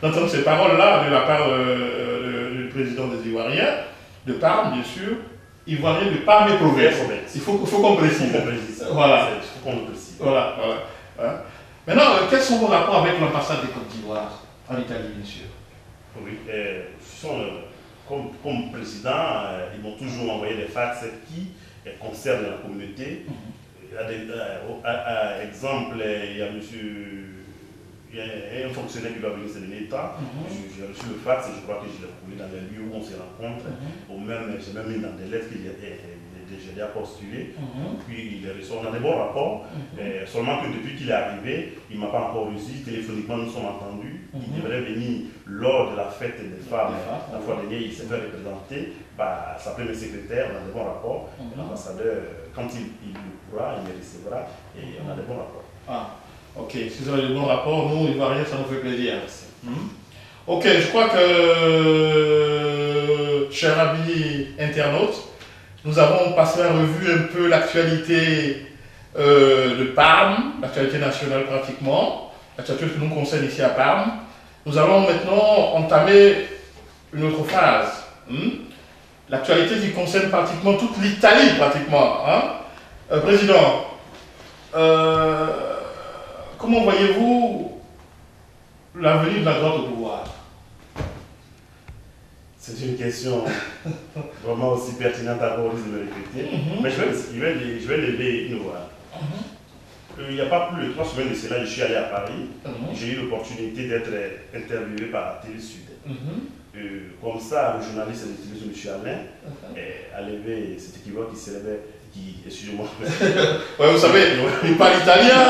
d'entendre ces paroles-là de la part du président des Ivoiriens, de Parme, bien sûr, Ivoirien de Parme et Provence. Il faut qu'on précise. Voilà. Voilà. Maintenant, quels sont vos rapports avec l'ambassade de Côte d'Ivoire en Italie, bien sûr? Oui, comme président, ils m'ont toujours envoyé des fax qui concernent la communauté. Exemple, il y a un fonctionnaire qui doit venir se donner l'État. J'ai reçu le fax et je crois que je l'ai trouvé dans les lieux où on se rencontre. J'ai même mis dans des lettres qu'il j'ai déjà postulé. Puis il est reçu. On a des bons rapports. Seulement que depuis qu'il est arrivé, il ne m'a pas encore reçu. Téléphoniquement, nous sommes entendus. Il devrait venir lors de la fête des femmes. La fois dernière, il s'est fait représenter par sa première secrétaire. On a des bons rapports. L'ambassadeur, quand il pourra, il les recevra. Et on a des bons rapports. Ah, ok. Si vous avez de bons rapports, nous, Ivoiriens, ça nous fait plaisir. Ok, je crois que, chers amis internautes, nous avons passé en revue un peu l'actualité de Parme, l'actualité nationale pratiquement, l'actualité qui nous concerne ici à Parme. Nous allons maintenant entamer une autre phase. L'actualité qui concerne pratiquement toute l'Italie, pratiquement. Président, comment voyez-vous l'avenir de la droite au pouvoir? C'est une question vraiment aussi pertinente à vous de me répéter. Mais je vais lever une voix. Il n'y a pas plus de 3 semaines de cela, je suis allé à Paris. J'ai eu l'opportunité d'être interviewé par la Télé Sud. Comme ça, le journaliste de télévision, M. Alain, a levé cet équivoque qui s'élevait. Excusez-moi. Ouais, vous savez, il parle italien.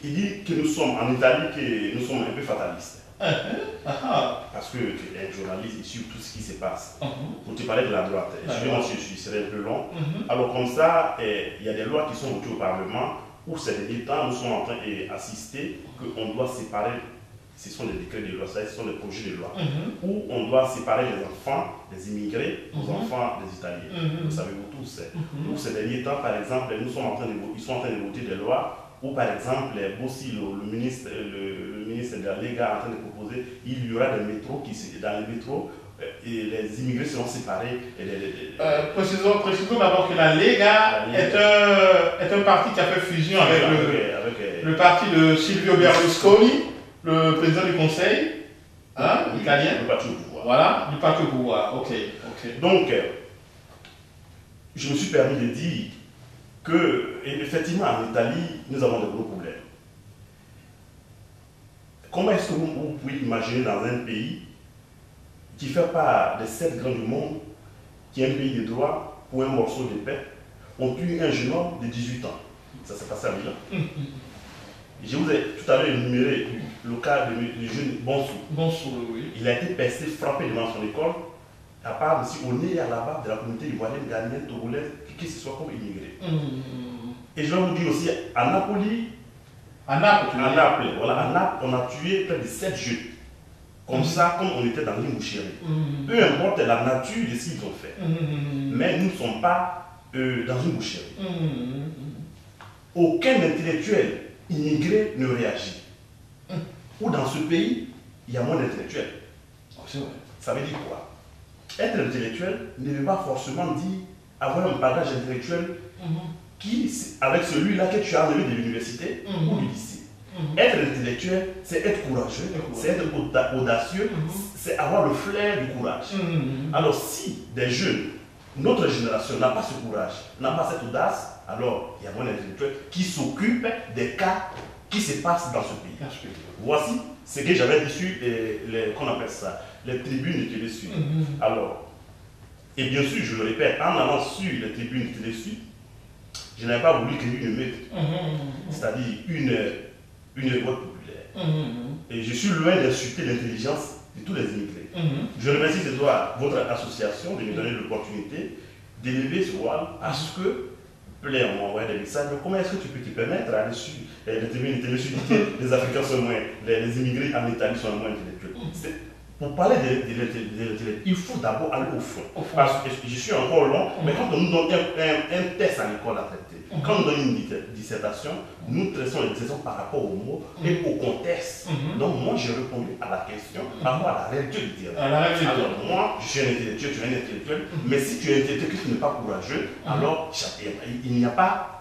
Il dit que nous sommes en Italie, que nous sommes un peu fatalistes. Parce que un journaliste, il suit tout ce qui se passe. Pour te parler de la droite, excusez-moi si je serai un peu long. Alors comme ça, il y a des lois qui sont votées au Parlement où ces derniers temps, nous sommes en train d'assister qu'on doit séparer, ce sont des décrets de loi, ce sont des projets de loi, où on doit séparer les enfants des immigrés aux enfants des Italiens. Vous savez vous tous. Où ces derniers temps, par exemple, ils sont en train de voter des lois où, par exemple, Bossi, le ministre de la Lega, est en train de proposer, il y aura des métros dans les métros, et les immigrés seront séparés. Précisons d'abord que la Lega est un parti qui a fait fusion avec le parti de Silvio Berlusconi, le président du Conseil italien. Le parti au pouvoir. Voilà, du parti au pouvoir. Ok. Donc, je me suis permis de dire que, effectivement, en Italie, nous avons de gros problèmes. Comment est-ce que vous pouvez imaginer dans un pays qui fait part des 7 grands du monde, qui est un pays de droit, pour un morceau de paix, on tue un jeune homme de 18 ans? Ça s'est passé à Milan. Je vous ai tout à l'heure énuméré le cas du jeune Bonsou. Oui. Il a été pesté, frappé devant son école, à part aussi au nez et à la barbe de la communauté ivoirienne, ghanéenne, togolaise, qui ce soit comme immigré. Et je vais vous dire aussi, à Napoli, à Naples, on a tué près de 7 jeunes. Comme ça, comme on était dans une boucherie. Peu importe la nature de ce qu'ils ont fait. Mais nous ne sommes pas dans une boucherie. Aucun intellectuel immigré ne réagit. Ou dans ce pays, il y a moins d'intellectuels. Ça veut dire quoi? Être intellectuel ne veut pas forcément dire avoir un bagage intellectuel qui, avec celui-là que tu as enlevé de l'université ou du lycée. Être intellectuel, c'est être courageux, c'est être audacieux, c'est avoir le flair du courage. Alors si des jeunes, notre génération n'a pas ce courage, n'a pas cette audace, alors il y a moins d'intellectuels qui s'occupent des cas qui se passent dans ce pays. Voici ce que j'avais dit sur qu'on appelle ça, les tribunes de Télé Sud. Alors, et bien sûr, je le répète, en allant sur les tribunes de Télé Sud, je n'avais pas voulu créer une meute, c'est-à-dire une révolte populaire. Et je suis loin d'insulter l'intelligence de tous les immigrés. Je remercie de toi, votre association, de me donner l'opportunité d'élever ce voile à ce que plein m'ont envoyé des messages. Mais comment est-ce que tu peux te permettre d'aller sur les tribunes de Sud, les Africains sont moins, les immigrés en Italie sont moins intellectuels? Pour parler de l'intellect, il faut d'abord aller au fond. Parce que je suis encore long, mais quand on nous donne un test à l'école à traiter, Quand nous donnons une dissertation, nous traitons les dissertations par rapport aux mots et au contexte. Donc moi, j'ai répondu à la question par rapport à la réalité du terrain. Alors moi, je suis un intellectuel, tu es un intellectuel, mais si tu es intellectuel que tu n'es pas courageux, alors il n'y a pas...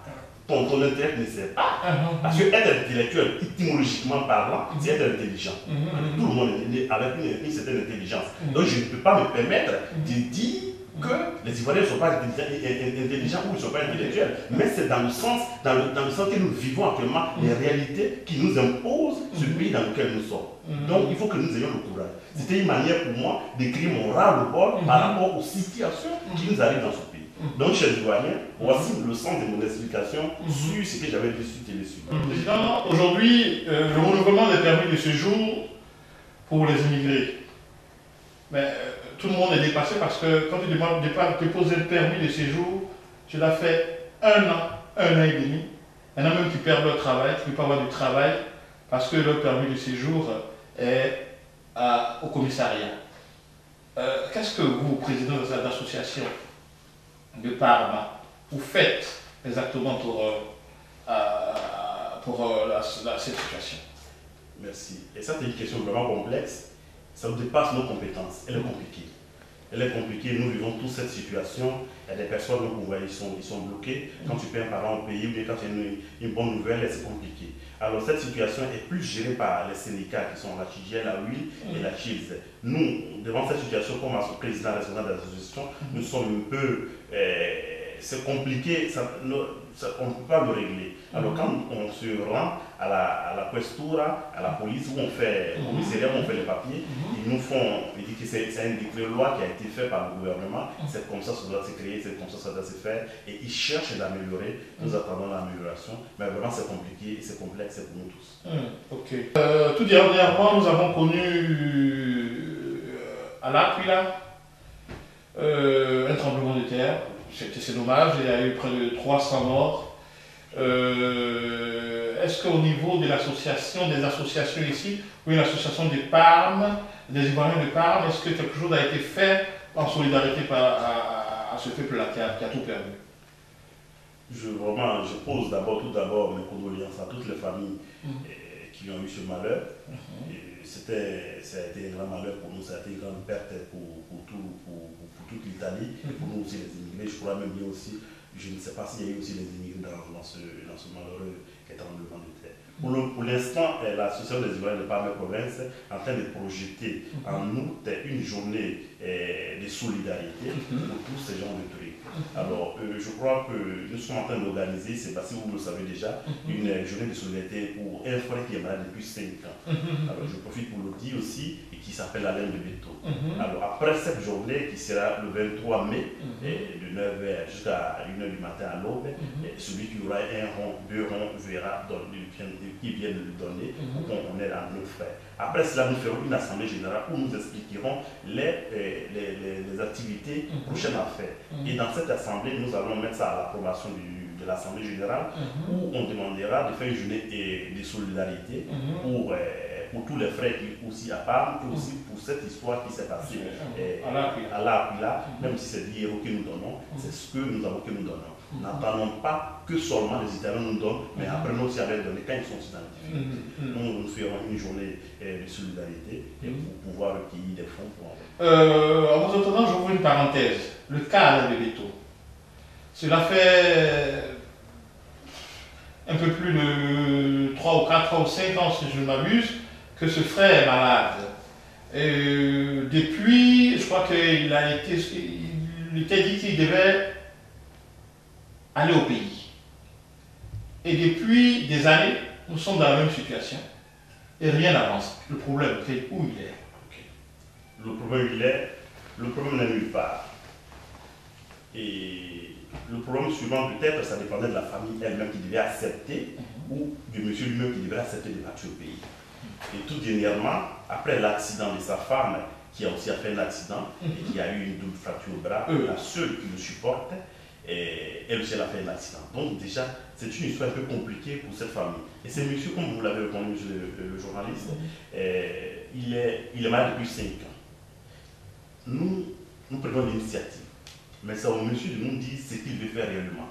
Ton intellect ne sert pas. Parce que être intellectuel, étymologiquement parlant, c'est être intelligent. Tout le monde est né avec une certaine intelligence. Donc je ne peux pas me permettre de dire que les Ivoiriens ne sont pas intelligents ou ne sont pas intellectuels. Mais c'est dans le sens que nous vivons actuellement, les réalités qui nous imposent ce pays dans lequel nous sommes. Donc il faut que nous ayons le courage. C'était une manière pour moi d'écrire mon ras-le-bol par rapport aux situations qui nous arrivent dans ce pays. Donc, chers Ivoiriens, voici le sens de mon explication sur ce que j'avais dit sur Télésud. Président, aujourd'hui, le renouvellement des permis de séjour pour les immigrés. Mais tout le monde est dépassé parce que quand tu demandes de déposer le permis de séjour, tu l'as fait un an et demi. Maintenant même tu perds leur travail, tu ne peux pas avoir du travail parce que leur permis de séjour est au commissariat. Qu'est-ce que vous, président de cette association de Parma, vous faites exactement pour cette situation? Merci. Et ça, c'est une question vraiment complexe. Ça dépasse nos compétences. Elle est compliquée. Elle est compliquée. Nous vivons toute cette situation. Il y a des personnes, vous voyez, ils sont bloqués. Quand tu perds un parent au pays, ou bien quand il y a une bonne nouvelle, c'est compliqué. Alors, cette situation est plus gérée par les syndicats qui sont la TGL, la WIL et la CHILS. Nous, devant cette situation, comme président responsable de l'association, nous sommes un peu... c'est compliqué, on ne peut pas le régler. Alors quand on se rend à la questura, à la police, où on fait, au commissariat, où on fait les papiers, ils nous font, ils disent que c'est un décret de loi qui a été fait par le gouvernement, c'est comme ça que ça doit se créer, c'est comme ça que ça doit se faire, et ils cherchent d'améliorer, nous attendons l'amélioration, mais vraiment c'est compliqué, c'est complexe, c'est pour nous tous. Ok. Tout dernièrement, nous avons connu à l'Aquila un tremblement de terre. C'est dommage, il y a eu près de 300 morts. Est-ce qu'au niveau de l'association, des associations ici, ou une association des Parmes, des Ivoiriens de Parme, est-ce que quelque chose a été fait en solidarité à ce peuple-là qui a tout perdu? Je pose tout d'abord mes condoléances à toutes les familles qui ont eu ce malheur. Ça a été un grand malheur pour nous, ça a été une grande perte pour toute l'Italie, et pour nous aussi les immigrés. Je crois même bien aussi, je ne sais pas s'il y a eu aussi les immigrés dans ce malheureux tremblement de terre. Pour l'instant, l'association des Ivoiriens de Parme Province est en train de projeter en août une journée de solidarité pour tous ces gens de trucs. Alors, je crois que nous sommes en train d'organiser, c'est parce que vous le savez déjà, une journée de solidarité pour un frère qui est malade depuis 5 ans. Alors, je profite pour le dire aussi, et qui s'appelle Alain de Beto. Alors, après cette journée qui sera le 23 mai, de 9h jusqu'à 1h du matin à l'aube, celui qui aura un rond, 2 ronds, verra qui viennent le donner pour qu'on aide à nos frères. Après cela, nous ferons une assemblée générale où nous expliquerons les activités prochaines à faire. Et dans cette assemblée, nous allons mettre ça à l'approbation de l'assemblée générale où on demandera de faire une journée de solidarité pour tous les frères qui aussi à part, et aussi pour cette histoire qui s'est passée à l'Aquila, même si c'est 10 € que nous donnons, c'est ce que nous avons que nous donnons. N'attendons pas que seulement les Italiens nous donnent, mais après nous aussi à les donner quand ils sont aussi dans les difficultés. Nous ferons une journée de solidarité pour pouvoir recueillir des fonds pour en vous entendant, j'ouvre une parenthèse. Le cas Alain de Beto. Cela fait un peu plus de 3 ou 4 ou 5 ans, si je ne m'abuse, que ce frère est malade. Depuis, je crois qu'il était dit qu'il devait aller au pays. Et depuis des années, nous sommes dans la même situation. Et rien n'avance. Le problème, c'est où il est. Le problème n'est nulle part. Et le problème suivant, peut-être, ça dépendait de la famille elle-même qui devait accepter, ou du monsieur lui-même qui devait accepter de partir au pays. Et tout dernièrement, après l'accident de sa femme, qui a aussi fait un accident, et qui a eu une double fracture au bras, la seule qui le supporte, elle aussi elle a fait un accident. Donc déjà, c'est une histoire un peu compliquée pour cette famille. Et ce monsieur, comme vous l'avez reconnu, monsieur le journaliste, il est malade depuis 5 ans. Nous prenons l'initiative. Mais c'est au monsieur de nous dire ce qu'il veut faire réellement.